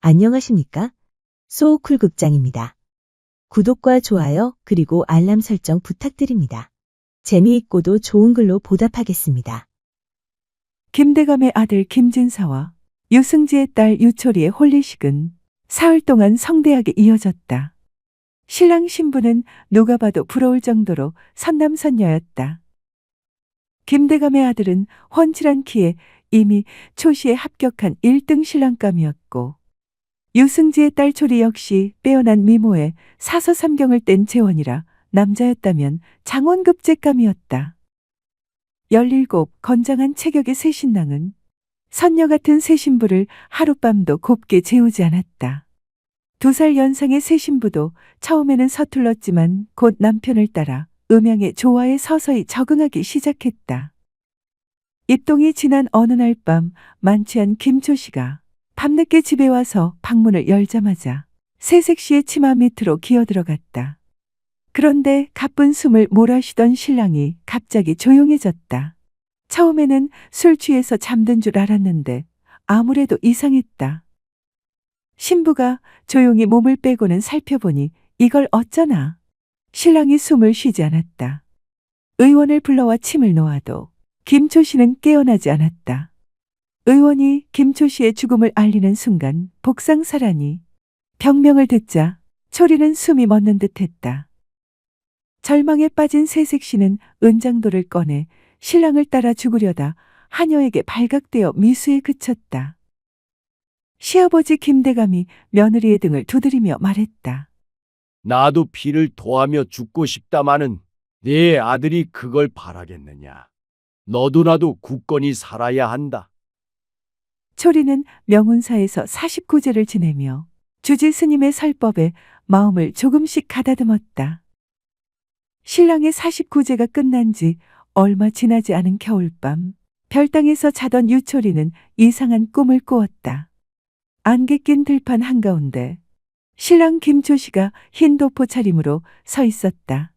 안녕하십니까? 소쿨극장입니다. 구독과 좋아요 그리고 알람 설정 부탁드립니다. 재미있고도 좋은 글로 보답하겠습니다. 김대감의 아들 김진사와 유승지의 딸 유초리의 혼례식은 사흘 동안 성대하게 이어졌다. 신랑 신부는 누가 봐도 부러울 정도로 선남선녀였다. 김대감의 아들은 훤칠한 키에 이미 초시에 합격한 1등 신랑감이었고, 유승지의 딸 초리 역시 빼어난 미모에 사서삼경을 뗀 재원이라 남자였다면 장원급제감이었다. 17 건장한 체격의 새 신랑은 선녀 같은 새 신부를 하룻밤도 곱게 재우지 않았다. 2살 연상의 새 신부도 처음에는 서툴렀지만 곧 남편을 따라 음양의 조화에 서서히 적응하기 시작했다. 입동이 지난 어느 날 밤 만취한 김초씨가 밤늦게 집에 와서 방문을 열자마자 새색시의 치마 밑으로 기어들어갔다. 그런데 가쁜 숨을 몰아쉬던 신랑이 갑자기 조용해졌다. 처음에는 술 취해서 잠든 줄 알았는데 아무래도 이상했다. 신부가 조용히 몸을 빼고는 살펴보니 이걸 어쩌나. 신랑이 숨을 쉬지 않았다. 의원을 불러와 침을 놓아도 김초씨는 깨어나지 않았다. 의원이 김초씨의 죽음을 알리는 순간 복상사라니 병명을 듣자 초리는 숨이 멎는 듯했다. 절망에 빠진 새색시는 은장도를 꺼내 신랑을 따라 죽으려다 하녀에게 발각되어 미수에 그쳤다. 시아버지 김대감이 며느리의 등을 두드리며 말했다. 나도 피를 토하며 죽고 싶다마는 네 아들이 그걸 바라겠느냐. 너도 나도 굳건히 살아야 한다. 초리는 명운사에서 49제를 지내며 주지 스님의 설법에 마음을 조금씩 가다듬었다. 신랑의 49제가 끝난 지 얼마 지나지 않은 겨울밤, 별당에서 자던 유초리는 이상한 꿈을 꾸었다. 안개 낀 들판 한가운데 신랑 김초씨가 흰 도포 차림으로 서 있었다.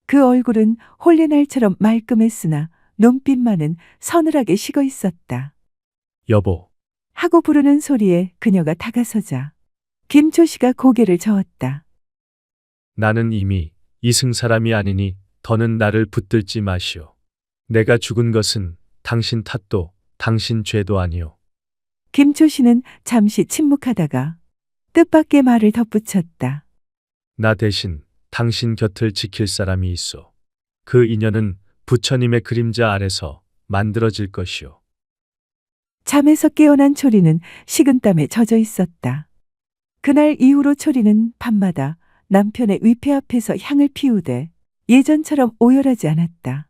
그 얼굴은 홀레날처럼 말끔했으나 눈빛만은 서늘하게 식어 있었다. 여보, 하고 부르는 소리에 그녀가 다가서자 김초씨가 고개를 저었다. 나는 이미 이승 사람이 아니니 더는 나를 붙들지 마시오. 내가 죽은 것은 당신 탓도 당신 죄도 아니오. 김초씨는 잠시 침묵하다가 뜻밖의 말을 덧붙였다. 나 대신 당신 곁을 지킬 사람이 있어. 그 인연은 부처님의 그림자 아래서 만들어질 것이오. 잠에서 깨어난 초리는 식은땀에 젖어 있었다. 그날 이후로 초리는 밤마다 남편의 위패 앞에서 향을 피우되 예전처럼 오열하지 않았다.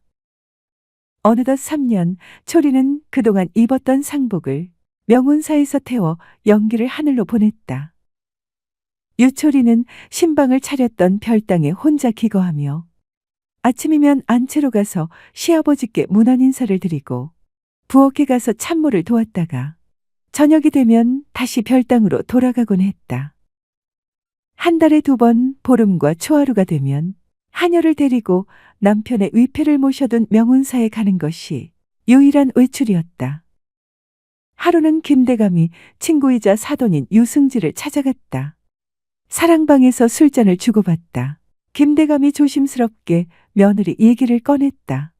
어느덧 3년, 초리는 그동안 입었던 상복을 명운사에서 태워 연기를 하늘로 보냈다. 유초리는 신방을 차렸던 별당에 혼자 기거하며 아침이면 안채로 가서 시아버지께 문안 인사를 드리고 부엌에 가서 찬물을 도왔다가 저녁이 되면 다시 별당으로 돌아가곤 했다. 한 달에 2번 보름과 초하루가 되면 하녀를 데리고 남편의 위패를 모셔둔 명운사에 가는 것이 유일한 외출이었다. 하루는 김대감이 친구이자 사돈인 유승지를 찾아갔다. 사랑방에서 술잔을 주고받다. 김대감이 조심스럽게 며느리 얘기를 꺼냈다.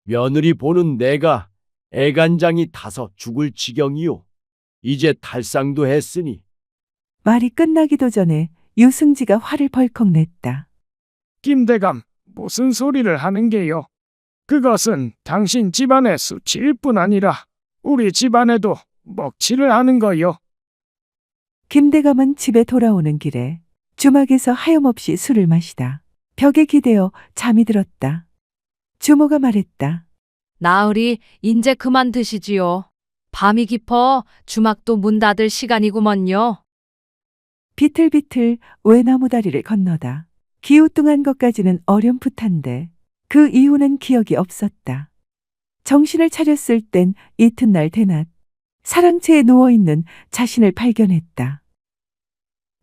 며느리 보는 내가 애간장이 타서 죽을 지경이요. 이제 탈상도 했으니 말이 끝나기도 전에 유승지가 화를 벌컥 냈다. 김대감, 무슨 소리를 하는 게요? 그것은 당신 집안의 수치일 뿐 아니라 우리 집안에도 먹칠을 하는 거요. 김대감은 집에 돌아오는 길에 주막에서 하염없이 술을 마시다 벽에 기대어 잠이 들었다. 주모가 말했다. 나으리 인제 그만 드시지요. 밤이 깊어 주막도 문 닫을 시간이구먼요. 비틀비틀 외나무 다리를 건너다 기우뚱한 것까지는 어렴풋한데 그 이후는 기억이 없었다. 정신을 차렸을 땐 이튿날 대낮 사랑채에 누워있는 자신을 발견했다.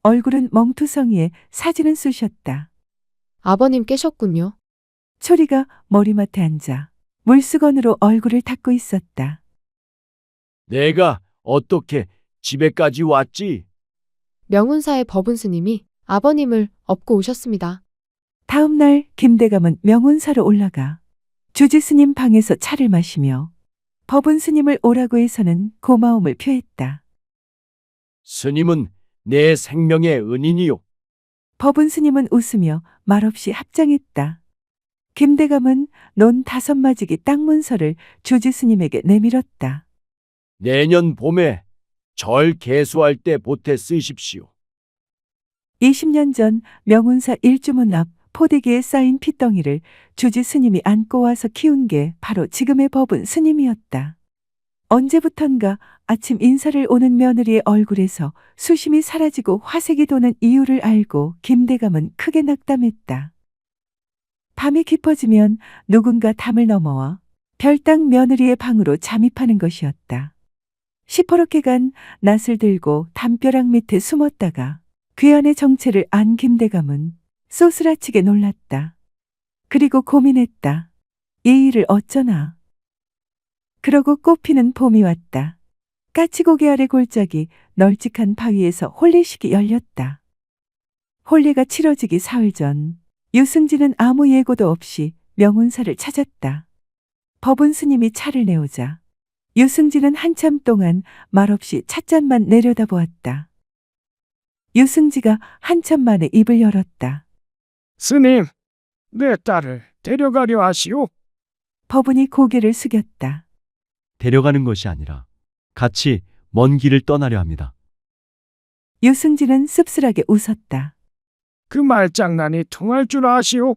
얼굴은 멍투성이에 사진은 쑤셨다. 아버님 깨셨군요. 초리가 머리맡에 앉아 물수건으로 얼굴을 닦고 있었다. 내가 어떻게 집에까지 왔지? 명운사의 법운 스님이 아버님을 업고 오셨습니다. 다음 날 김대감은 명운사로 올라가 주지 스님 방에서 차를 마시며 법운 스님을 오라고 해서는 고마움을 표했다. 스님은 내 생명의 은인이요. 법운 스님은 웃으며 말없이 합장했다. 김대감은 논 5마지기 땅 문서를 주지 스님에게 내밀었다. 내년 봄에 절 개수할 때 보태 쓰십시오. 20년 전 명운사 일주문 앞 포대기에 쌓인 핏덩이를 주지 스님이 안고 와서 키운 게 바로 지금의 법운 스님이었다. 언제부턴가 아침 인사를 오는 며느리의 얼굴에서 수심이 사라지고 화색이 도는 이유를 알고 김대감은 크게 낙담했다. 밤이 깊어지면 누군가 담을 넘어와 별당 며느리의 방으로 잠입하는 것이었다. 시퍼렇게 간 낫을 들고 담벼락 밑에 숨었다가 괴한의 정체를 안 김대감은 쏘스라치게 놀랐다. 그리고 고민했다. 이 일을 어쩌나. 그러고 꽃피는 봄이 왔다. 까치고개 아래 골짜기 널찍한 바위에서 혼례식이 열렸다. 혼례가 치러지기 사흘 전 유승진은 아무 예고도 없이 명운사를 찾았다. 법운 스님이 차를 내오자 유승진은 한참 동안 말없이 찻잔만 내려다보았다. 유승지가 한참 만에 입을 열었다. 스님, 내 딸을 데려가려 하시오. 법운이 고개를 숙였다. 데려가는 것이 아니라 같이 먼 길을 떠나려 합니다. 유승진은 씁쓸하게 웃었다. 그 말장난이 통할 줄 아시오?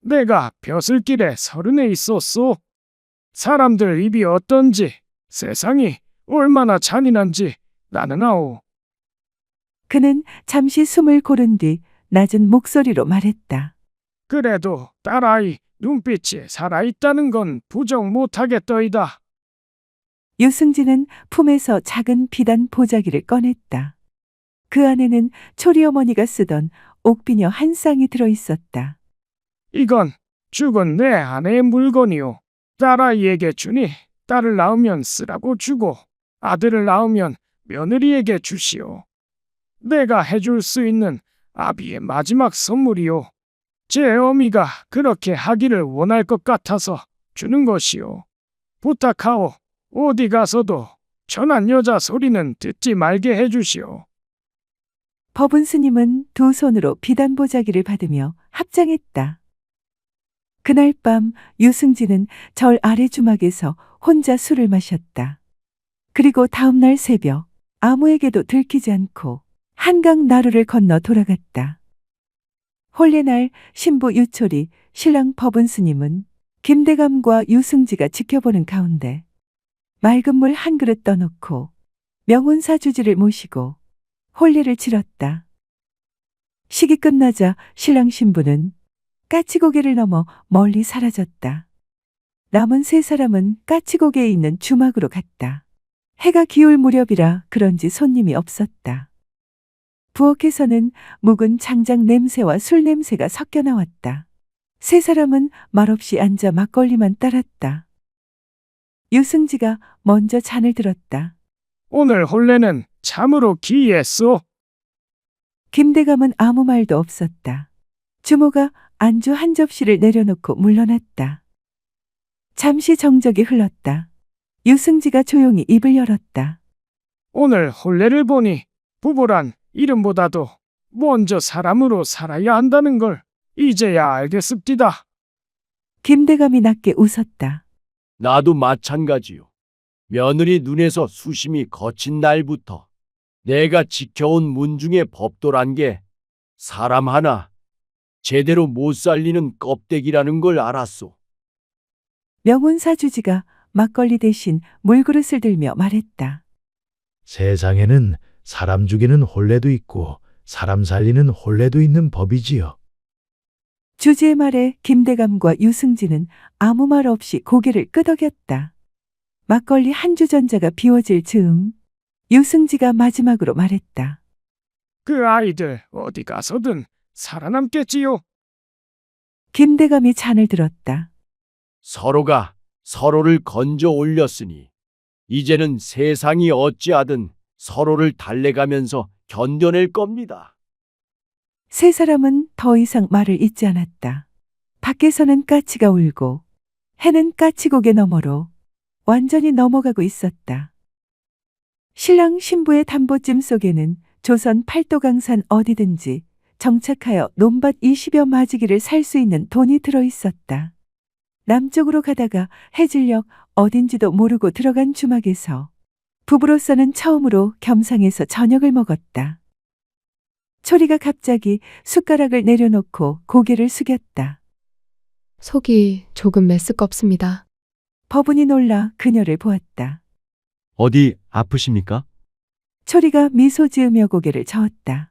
내가 벼슬길에 30에 있었소. 사람들 입이 어떤지, 세상이 얼마나 잔인한지 나는 아오. 그는 잠시 숨을 고른 뒤 낮은 목소리로 말했다. 그래도 딸아이 눈빛이 살아있다는 건 부정 못하겠더이다. 유승진은 품에서 작은 비단 보자기를 꺼냈다. 그 안에는 초리어머니가 쓰던 옥비녀 한 쌍이 들어있었다. 이건 죽은 내 아내의 물건이오. 딸아이에게 주니 딸을 낳으면 쓰라고 주고 아들을 낳으면 며느리에게 주시오. 내가 해줄 수 있는 아비의 마지막 선물이오. 제 어미가 그렇게 하기를 원할 것 같아서 주는 것이오. 부탁하오. 어디 가서도 천한 여자 소리는 듣지 말게 해주시오. 법운 스님은 두 손으로 비단 보자기를 받으며 합장했다. 그날 밤 유승진은 절 아래 주막에서 혼자 술을 마셨다. 그리고 다음 날 새벽 아무에게도 들키지 않고 한강 나루를 건너 돌아갔다. 혼례날 신부 유철이 신랑 법운 스님은 김대감과 유승지가 지켜보는 가운데 맑은 물 한 그릇 떠놓고 명운사 주지를 모시고 혼례를 치렀다. 식이 끝나자 신랑 신부는 까치고개를 넘어 멀리 사라졌다. 남은 세 사람은 까치고개에 있는 주막으로 갔다. 해가 기울 무렵이라 그런지 손님이 없었다. 부엌에서는 묵은 장작 냄새와 술 냄새가 섞여 나왔다. 세 사람은 말없이 앉아 막걸리만 따랐다. 유승지가 먼저 잔을 들었다. 오늘 혼례는 참으로 기이했소. 김대감은 아무 말도 없었다. 주모가 안주 한 접시를 내려놓고 물러났다. 잠시 정적이 흘렀다. 유승지가 조용히 입을 열었다. 오늘 혼례를 보니 부부란 이름보다도 먼저 사람으로 살아야 한다는 걸 이제야 알겠습니다. 김대감이 낮게 웃었다. 나도 마찬가지요. 며느리 눈에서 수심이 거친 날부터 내가 지켜온 문중의 법도란 게 사람 하나 제대로 못 살리는 껍데기라는 걸 알았소. 명운사 주지가 막걸리 대신 물그릇을 들며 말했다. 세상에는 사람 죽이는 혼례도 있고 사람 살리는 혼례도 있는 법이지요. 주지의 말에 김대감과 유승진은 아무 말 없이 고개를 끄덕였다. 막걸리 한 주전자가 비워질 즈음 유승지가 마지막으로 말했다. 그 아이들 어디 가서든 살아남겠지요. 김대감이 잔을 들었다. 서로가 서로를 건져 올렸으니 이제는 세상이 어찌하든 서로를 달래가면서 견뎌낼 겁니다. 세 사람은 더 이상 말을 잇지 않았다. 밖에서는 까치가 울고 해는 까치고개 너머로 완전히 넘어가고 있었다. 신랑 신부의 담보찜 속에는 조선 팔도강산 어디든지 정착하여 논밭 20여 마지기를 살 수 있는 돈이 들어 있었다. 남쪽으로 가다가 해질녘 어딘지도 모르고 들어간 주막에서 부부로서는 처음으로 겸상해서 저녁을 먹었다. 초리가 갑자기 숟가락을 내려놓고 고개를 숙였다. 속이 조금 메스껍습니다. 법은이 놀라 그녀를 보았다. 어디 아프십니까? 초리가 미소 지으며 고개를 저었다.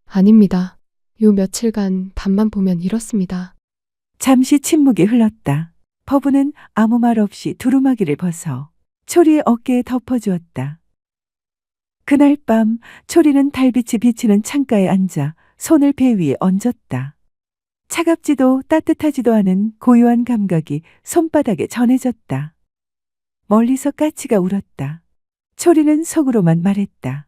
아닙니다. 요 며칠간 밤만 보면 이렇습니다. 잠시 침묵이 흘렀다. 법은은 아무 말 없이 두루마기를 벗어 초리의 어깨에 덮어주었다. 그날 밤 초리는 달빛이 비치는 창가에 앉아 손을 배 위에 얹었다. 차갑지도 따뜻하지도 않은 고요한 감각이 손바닥에 전해졌다. 멀리서 까치가 울었다. 초리는 속으로만 말했다.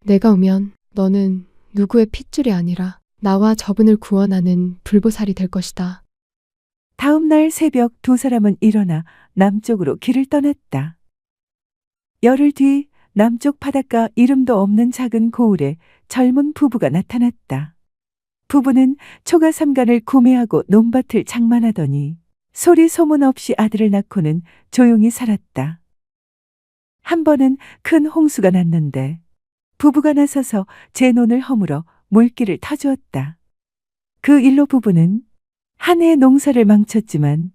내가 오면 너는 누구의 핏줄이 아니라 나와 저분을 구원하는 불보살이 될 것이다. 다음 날 새벽 두 사람은 일어나 남쪽으로 길을 떠났다. 열흘 뒤 남쪽 바닷가 이름도 없는 작은 고을에 젊은 부부가 나타났다. 부부는 초가삼간을 구매하고 논밭을 장만하더니 소리 소문 없이 아들을 낳고는 조용히 살았다. 한 번은 큰 홍수가 났는데 부부가 나서서 제 논을 허물어 물길을 타주었다. 그 일로 부부는 한 해 농사를 망쳤지만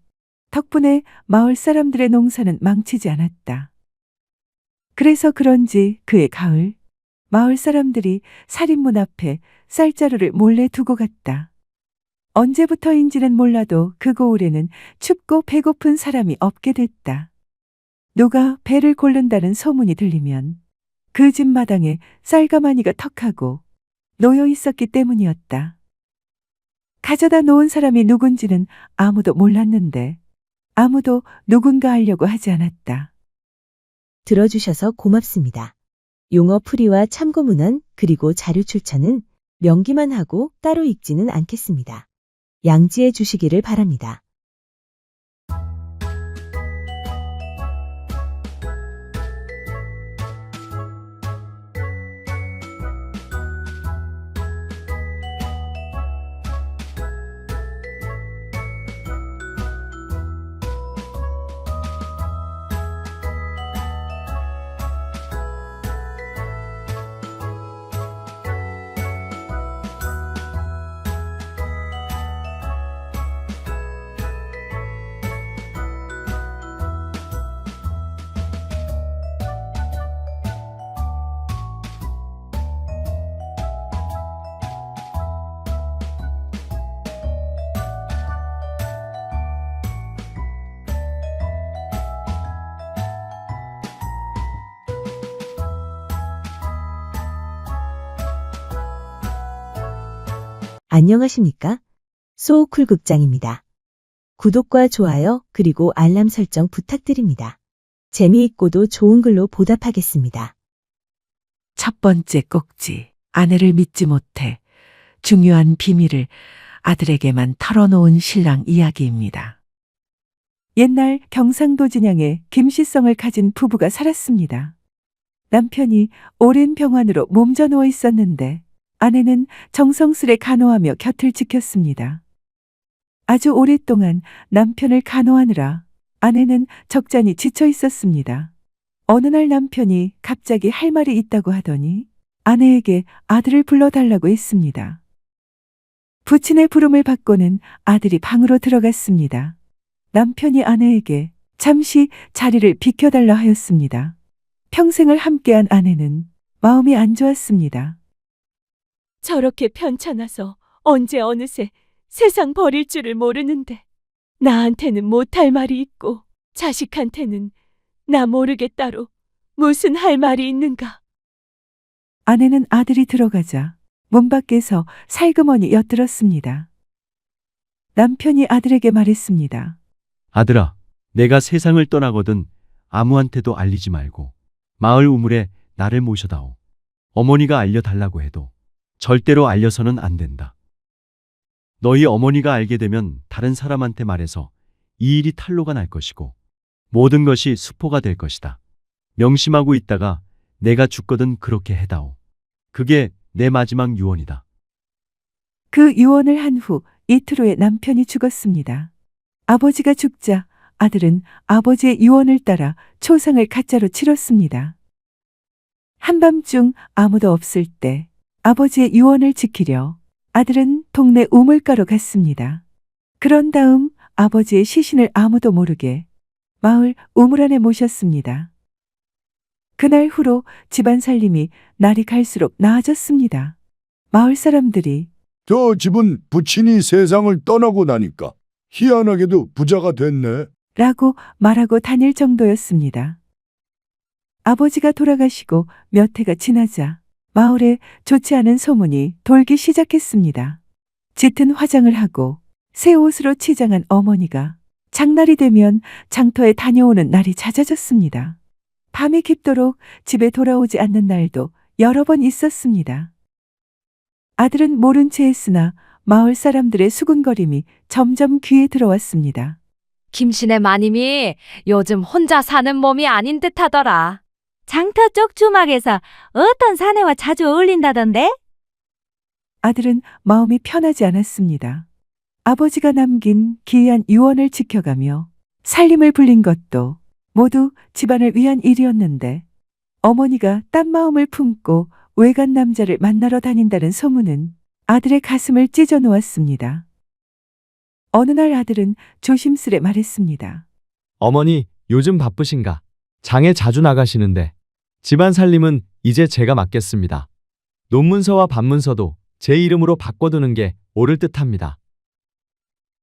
덕분에 마을 사람들의 농사는 망치지 않았다. 그래서 그런지 그해 가을 마을 사람들이 살인문 앞에 쌀자루를 몰래 두고 갔다. 언제부터인지는 몰라도 그 고을에는 춥고 배고픈 사람이 없게 됐다. 누가 배를 고른다는 소문이 들리면 그 집 마당에 쌀가마니가 턱하고 놓여 있었기 때문이었다. 가져다 놓은 사람이 누군지는 아무도 몰랐는데 아무도 누군가 알려고 하지 않았다. 들어주셔서 고맙습니다. 용어 풀이와 참고 문헌 그리고 자료 출처는 명기만 하고 따로 읽지는 않겠습니다. 양지해 주시기를 바랍니다. 안녕하십니까? 소우쿨 극장입니다. 구독과 좋아요 그리고 알람 설정 부탁드립니다. 재미있고도 좋은 글로 보답하겠습니다. 첫 번째 꼭지, 아내를 믿지 못해 중요한 비밀을 아들에게만 털어놓은 신랑 이야기입니다. 옛날 경상도 진양에 김씨성을 가진 부부가 살았습니다. 남편이 오랜 병환으로 몸져 누워 있었는데 아내는 정성스레 간호하며 곁을 지켰습니다. 아주 오랫동안 남편을 간호하느라 아내는 적잖이 지쳐 있었습니다. 어느 날 남편이 갑자기 할 말이 있다고 하더니 아내에게 아들을 불러달라고 했습니다. 부친의 부름을 받고는 아들이 방으로 들어갔습니다. 남편이 아내에게 잠시 자리를 비켜달라 하였습니다. 평생을 함께한 아내는 마음이 안 좋았습니다. 저렇게 편찮아서 언제 어느새 세상 버릴 줄을 모르는데 나한테는 못할 말이 있고 자식한테는 나 모르게 따로 무슨 할 말이 있는가. 아내는 아들이 들어가자 문 밖에서 살그머니 엿들었습니다. 남편이 아들에게 말했습니다. 아들아, 내가 세상을 떠나거든 아무한테도 알리지 말고 마을 우물에 나를 모셔다오. 어머니가 알려달라고 해도 절대로 알려서는 안 된다. 너희 어머니가 알게 되면 다른 사람한테 말해서 이 일이 탄로가 날 것이고 모든 것이 수포가 될 것이다. 명심하고 있다가 내가 죽거든 그렇게 해다오. 그게 내 마지막 유언이다. 그 유언을 한 후 이틀 후에 남편이 죽었습니다. 아버지가 죽자 아들은 아버지의 유언을 따라 초상을 가짜로 치렀습니다. 한밤중 아무도 없을 때 아버지의 유언을 지키려 아들은 동네 우물가로 갔습니다. 그런 다음 아버지의 시신을 아무도 모르게 마을 우물 안에 모셨습니다. 그날 후로 집안 살림이 날이 갈수록 나아졌습니다. 마을 사람들이 저 집은 부친이 세상을 떠나고 나니까 희한하게도 부자가 됐네. 라고 말하고 다닐 정도였습니다. 아버지가 돌아가시고 몇 해가 지나자 마을에 좋지 않은 소문이 돌기 시작했습니다. 짙은 화장을 하고 새 옷으로 치장한 어머니가 장날이 되면 장터에 다녀오는 날이 잦아졌습니다. 밤이 깊도록 집에 돌아오지 않는 날도 여러 번 있었습니다. 아들은 모른 채 했으나 마을 사람들의 수군거림이 점점 귀에 들어왔습니다. 김신의 마님이 요즘 혼자 사는 몸이 아닌 듯하더라. 장터 쪽 주막에서 어떤 사내와 자주 어울린다던데? 아들은 마음이 편하지 않았습니다. 아버지가 남긴 기이한 유언을 지켜가며 살림을 불린 것도 모두 집안을 위한 일이었는데 어머니가 딴 마음을 품고 외간 남자를 만나러 다닌다는 소문은 아들의 가슴을 찢어 놓았습니다. 어느 날 아들은 조심스레 말했습니다. 어머니, 요즘 바쁘신가? 장에 자주 나가시는데 집안 살림은 이제 제가 맡겠습니다. 논문서와 반문서도 제 이름으로 바꿔두는 게 옳을 듯합니다.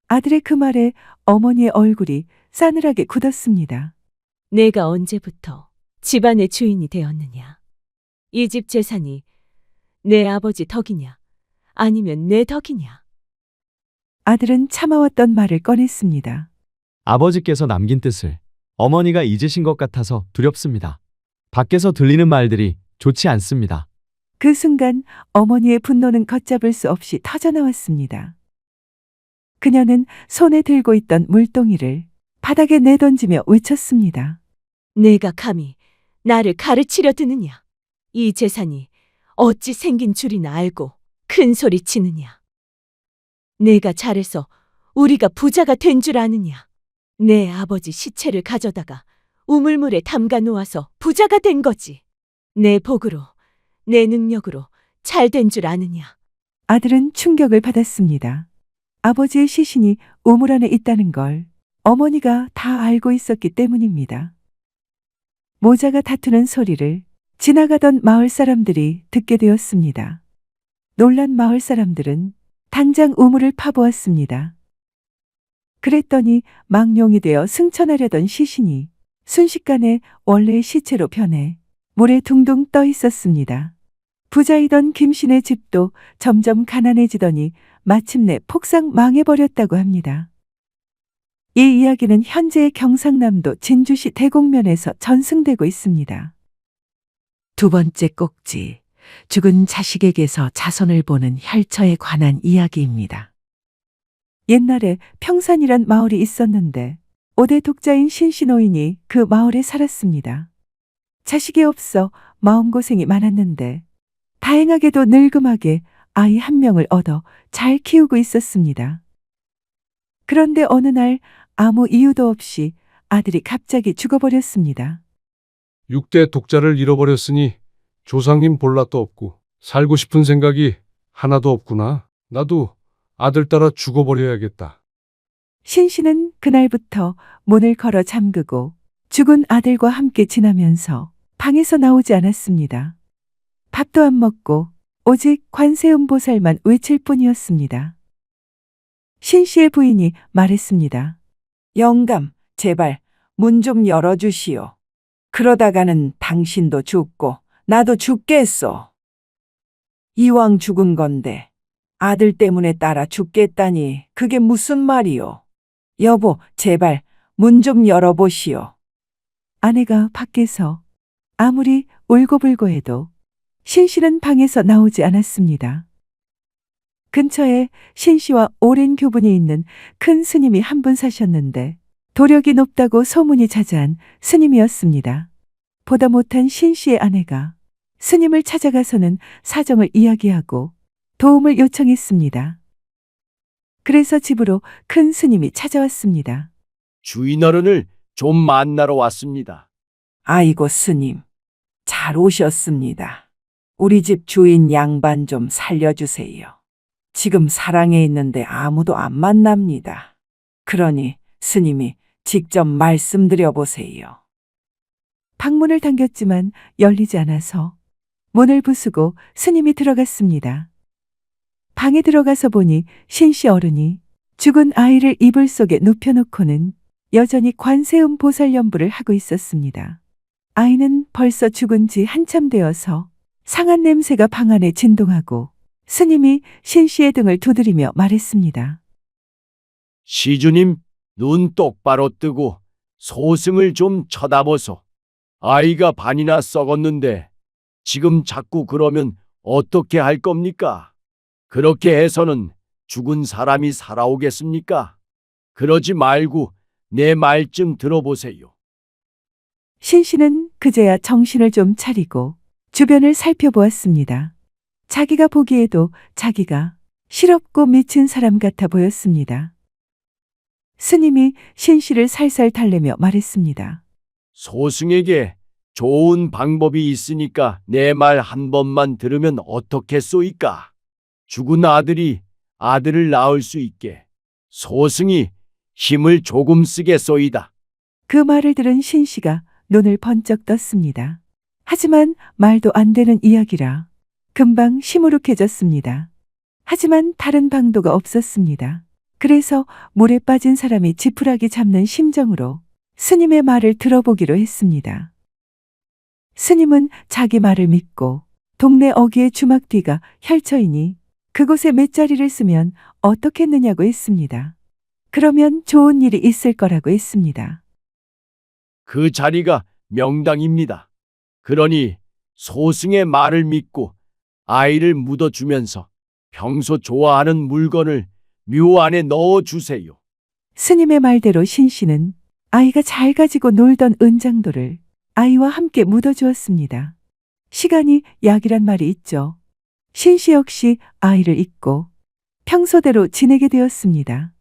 아들의 그 말에 어머니의 얼굴이 싸늘하게 굳었습니다. 내가 언제부터 집안의 주인이 되었느냐? 이 집 재산이 내 아버지 덕이냐? 아니면 내 덕이냐? 아들은 참아왔던 말을 꺼냈습니다. 아버지께서 남긴 뜻을 어머니가 잊으신 것 같아서 두렵습니다. 밖에서 들리는 말들이 좋지 않습니다. 그 순간 어머니의 분노는 걷잡을 수 없이 터져나왔습니다. 그녀는 손에 들고 있던 물동이를 바닥에 내던지며 외쳤습니다. 내가 감히 나를 가르치려 드느냐? 이 재산이 어찌 생긴 줄이나 알고 큰 소리 치느냐? 내가 잘해서 우리가 부자가 된 줄 아느냐? 내 아버지 시체를 가져다가 우물물에 담가 놓아서 부자가 된 거지. 내 복으로, 내 능력으로 잘 된 줄 아느냐? 아들은 충격을 받았습니다. 아버지의 시신이 우물 안에 있다는 걸 어머니가 다 알고 있었기 때문입니다. 모자가 다투는 소리를 지나가던 마을 사람들이 듣게 되었습니다. 놀란 마을 사람들은 당장 우물을 파보았습니다. 그랬더니 망룡이 되어 승천하려던 시신이 순식간에 원래의 시체로 변해 물에 둥둥 떠 있었습니다. 부자이던 김신의 집도 점점 가난해지더니 마침내 폭삭 망해버렸다고 합니다. 이 이야기는 현재의 경상남도 진주시 대곡면에서 전승되고 있습니다. 두 번째 꼭지, 죽은 자식에게서 자손을 보는 혈처에 관한 이야기입니다. 옛날에 평산이란 마을이 있었는데 5대 독자인 신신호인이 그 마을에 살았습니다. 자식이 없어 마음고생이 많았는데 다행하게도 늙음하게 아이 한 명을 얻어 잘 키우고 있었습니다. 그런데 어느 날 아무 이유도 없이 아들이 갑자기 죽어버렸습니다. 6대 독자를 잃어버렸으니 조상님 볼락도 없고 살고 싶은 생각이 하나도 없구나. 나도 아들 따라 죽어버려야겠다. 신씨는 그날부터 문을 걸어 잠그고 죽은 아들과 함께 지나면서 방에서 나오지 않았습니다. 밥도 안 먹고 오직 관세음보살만 외칠 뿐이었습니다. 신씨의 부인이 말했습니다. 영감, 제발 문 좀 열어주시오. 그러다가는 당신도 죽고 나도 죽겠소. 이왕 죽은 건데 아들 때문에 따라 죽겠다니 그게 무슨 말이오. 여보, 제발 문 좀 열어보시오. 아내가 밖에서 아무리 울고불고 해도 신씨는 방에서 나오지 않았습니다. 근처에 신씨와 오랜 교분이 있는 큰 스님이 한 분 사셨는데 도력이 높다고 소문이 자자한 스님이었습니다. 보다 못한 신씨의 아내가 스님을 찾아가서는 사정을 이야기하고 도움을 요청했습니다. 그래서 집으로 큰 스님이 찾아왔습니다. 주인 어른을 좀 만나러 왔습니다. 아이고 스님, 잘 오셨습니다. 우리 집 주인 양반 좀 살려주세요. 지금 사랑에 있는데 아무도 안 만납니다. 그러니 스님이 직접 말씀드려 보세요. 방문을 당겼지만 열리지 않아서 문을 부수고 스님이 들어갔습니다. 방에 들어가서 보니 신씨 어른이 죽은 아이를 이불 속에 눕혀놓고는 여전히 관세음 보살 연부를 하고 있었습니다. 아이는 벌써 죽은 지 한참 되어서 상한 냄새가 방 안에 진동하고 스님이 신씨의 등을 두드리며 말했습니다. 시주님, 눈 똑바로 뜨고 소승을 좀 쳐다보소. 아이가 반이나 썩었는데 지금 자꾸 그러면 어떻게 할 겁니까? 그렇게 해서는 죽은 사람이 살아오겠습니까? 그러지 말고 내 말 좀 들어보세요. 신씨는 그제야 정신을 좀 차리고 주변을 살펴보았습니다. 자기가 보기에도 자기가 실없고 미친 사람 같아 보였습니다. 스님이 신씨를 살살 달래며 말했습니다. 소승에게 좋은 방법이 있으니까 내 말 한 번만 들으면 어떻겠소이까? 죽은 아들이 아들을 낳을 수 있게 소승이 힘을 조금 쓰겠소이다. 그 말을 들은 신씨가 눈을 번쩍 떴습니다. 하지만 말도 안 되는 이야기라 금방 시무룩해졌습니다. 하지만 다른 방도가 없었습니다. 그래서 물에 빠진 사람이 지푸라기 잡는 심정으로 스님의 말을 들어보기로 했습니다. 스님은 자기 말을 믿고 동네 어귀의 주막 뒤가 혈처이니 그곳에 맷자리를 쓰면 어떻겠느냐고 했습니다. 그러면 좋은 일이 있을 거라고 했습니다. 그 자리가 명당입니다. 그러니 소승의 말을 믿고 아이를 묻어주면서 평소 좋아하는 물건을 묘 안에 넣어주세요. 스님의 말대로 신씨는 아이가 잘 가지고 놀던 은장도를 아이와 함께 묻어주었습니다. 시간이 약이란 말이 있죠. 신씨 역시 아이를 잊고 평소대로 지내게 되었습니다.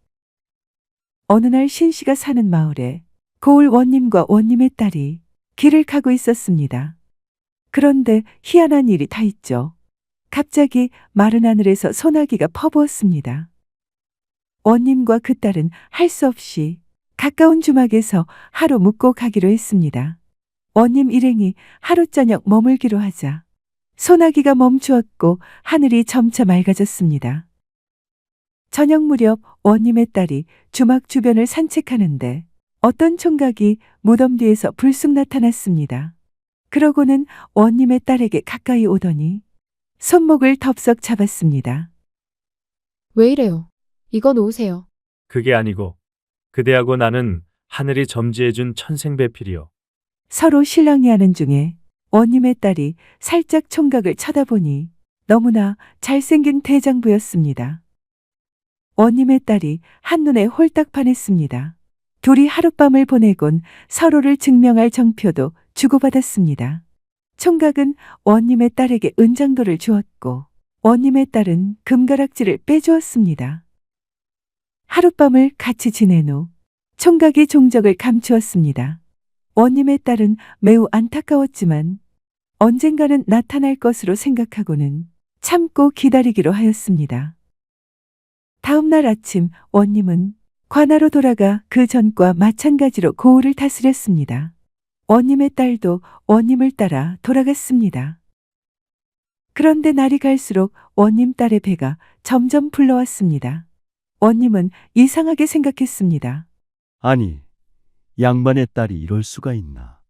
어느 날 신씨가 사는 마을에 고을 원님과 원님의 딸이 길을 가고 있었습니다. 그런데 희한한 일이 다 있죠. 갑자기 마른 하늘에서 소나기가 퍼부었습니다. 원님과 그 딸은 할 수 없이 가까운 주막에서 하루 묵고 가기로 했습니다. 원님 일행이 하루 저녁 머물기로 하자 소나기가 멈추었고 하늘이 점차 맑아졌습니다. 저녁 무렵 원님의 딸이 주막 주변을 산책하는데 어떤 총각이 무덤 뒤에서 불쑥 나타났습니다. 그러고는 원님의 딸에게 가까이 오더니 손목을 덥석 잡았습니다. 왜 이래요? 이거 놓으세요. 그게 아니고 그대하고 나는 하늘이 점지해준 천생배필이요. 서로 실랑이하는 중에 원님의 딸이 살짝 총각을 쳐다보니 너무나 잘생긴 대장부였습니다. 원님의 딸이 한눈에 홀딱 반했습니다. 둘이 하룻밤을 보내곤 서로를 증명할 정표도 주고받았습니다. 총각은 원님의 딸에게 은장도를 주었고 원님의 딸은 금가락지를 빼주었습니다. 하룻밤을 같이 지낸 후 총각이 종적을 감추었습니다. 원님의 딸은 매우 안타까웠지만 언젠가는 나타날 것으로 생각하고는 참고 기다리기로 하였습니다. 다음 날 아침 원님은 관하로 돌아가 그 전과 마찬가지로 고을을 다스렸습니다. 원님의 딸도 원님을 따라 돌아갔습니다. 그런데 날이 갈수록 원님 딸의 배가 점점 불러왔습니다. 원님은 이상하게 생각했습니다. 아니, 양반의 딸이 이럴 수가 있나?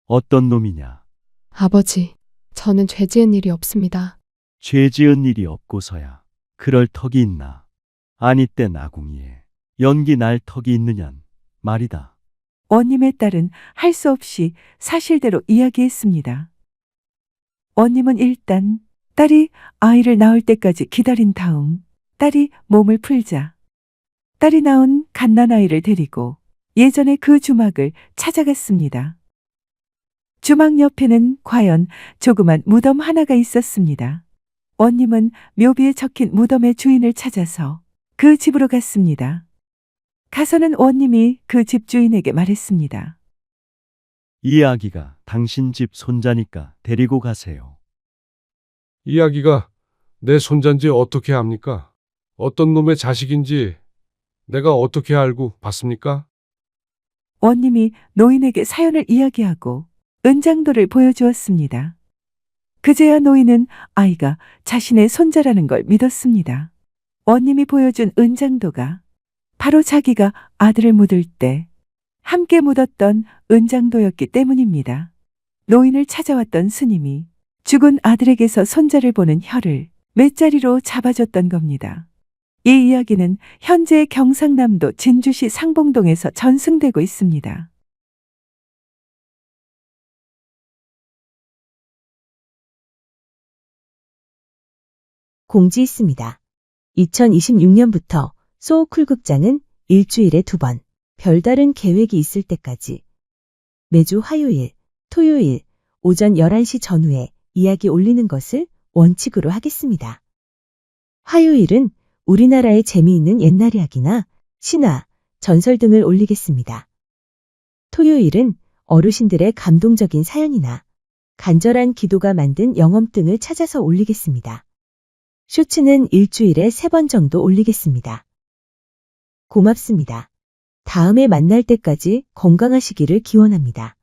어떤 놈이냐? 아버지, 저는 죄 지은 일이 없습니다. 죄 지은 일이 없고서야 그럴 턱이 있나? 아니 때 나궁이에 연기 날 턱이 있느냔 말이다. 원님의 딸은 할 수 없이 사실대로 이야기했습니다. 원님은 일단 딸이 아이를 낳을 때까지 기다린 다음 딸이 몸을 풀자 딸이 낳은 갓난아이를 데리고 예전의 그 주막을 찾아갔습니다. 주막 옆에는 과연 조그만 무덤 하나가 있었습니다. 원님은 묘비에 적힌 무덤의 주인을 찾아서 그 집으로 갔습니다. 가서는 원님이 그 집 주인에게 말했습니다. 이 아기가 당신 집 손자니까 데리고 가세요. 이 아기가 내 손자인지 어떻게 압니까? 어떤 놈의 자식인지 내가 어떻게 알고 봤습니까? 원님이 노인에게 사연을 이야기하고 은장도를 보여주었습니다. 그제야 노인은 아이가 자신의 손자라는 걸 믿었습니다. 원님이 보여준 은장도가 바로 자기가 아들을 묻을 때 함께 묻었던 은장도였기 때문입니다. 노인을 찾아왔던 스님이 죽은 아들에게서 손자를 보는 혀를 맷자리로 잡아줬던 겁니다. 이 이야기는 현재 경상남도 진주시 상봉동에서 전승되고 있습니다. 공지 있습니다. 2026년부터 소쿨극장은 일주일에 2번, 별다른 계획이 있을 때까지 매주 화요일, 토요일 오전 11시 전후에 이야기 올리는 것을 원칙으로 하겠습니다. 화요일은 우리나라의 재미있는 옛날 이야기나 신화, 전설 등을 올리겠습니다. 토요일은 어르신들의 감동적인 사연이나 간절한 기도가 만든 영험 등을 찾아서 올리겠습니다. 쇼츠는 일주일에 3번 정도 올리겠습니다. 고맙습니다. 다음에 만날 때까지 건강하시기를 기원합니다.